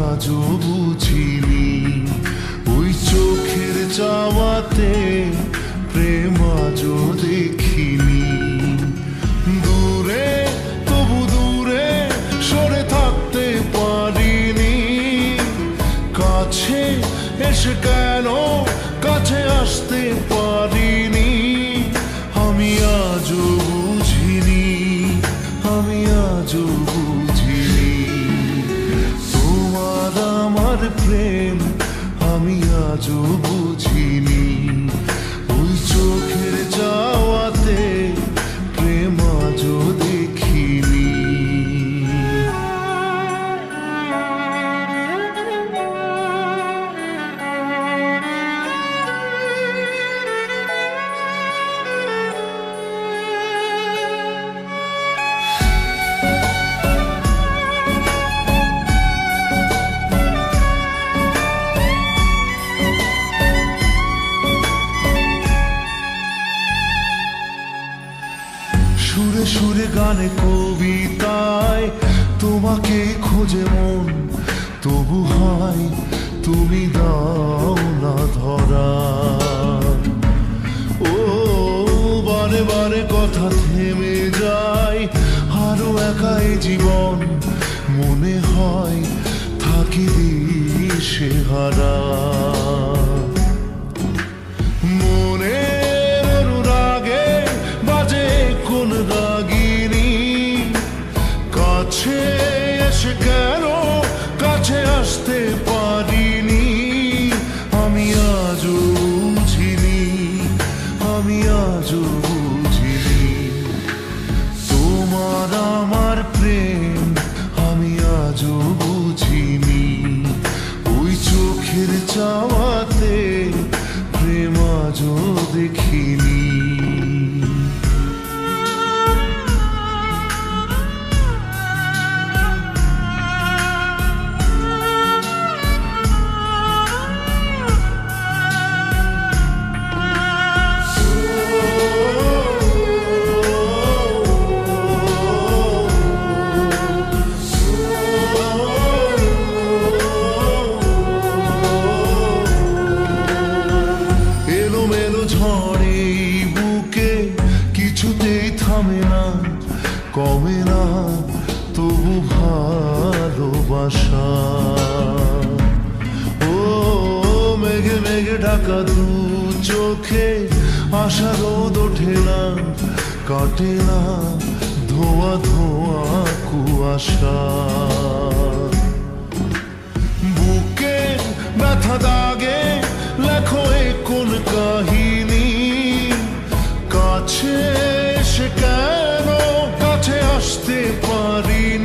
আজও বুঝিনি ওই চোখের চাওয়াতে প্রেম আজও দেখিনি। দূরে তবু দূরে সরে থাকতে পারিনি, কাছে এসে কেন কাছে আসতে পারিনি। আমি আজও বুঝিনি, আমি আজও বুঝিনি তোমার আমার প্রেম আমি আজও বুঝিনি। ওই চোখের যাওয়াতে প্রেম আজও দেখিনি। সুরে সুরে গানে কবিতায় তোমাকে খোঁজে মন, তবু হয় তুমি দাও না ধরা। ও বারে বারে কথা থেমে যায়, আরো একাই জীবন মনে হয় থাকি দিশে হারা। কাছে এসে কেন কাছে আসতে পারিনি। আমি আজও বুঝিনি, আমি আজও বুঝিনি তোমার আমার প্রেম আমি আজও বুঝিনি। ওই চোখের চাওয়াতে প্রেম আজও দেখিনি। ঝড়ে বুকে কিছুতেই থামে না, কমে না তবু ভালোবাসা। ও মেঘে মেঘে ঢাকা দু চোখে আশা রোদ ওঠে না, কাটে না ধোয়া ধোয়া কুয়াশা। বুকে ব্যথা দাগে লেখো কোন কাহিনী, কাছে এসে কেন কাছে আসতে পারিনি।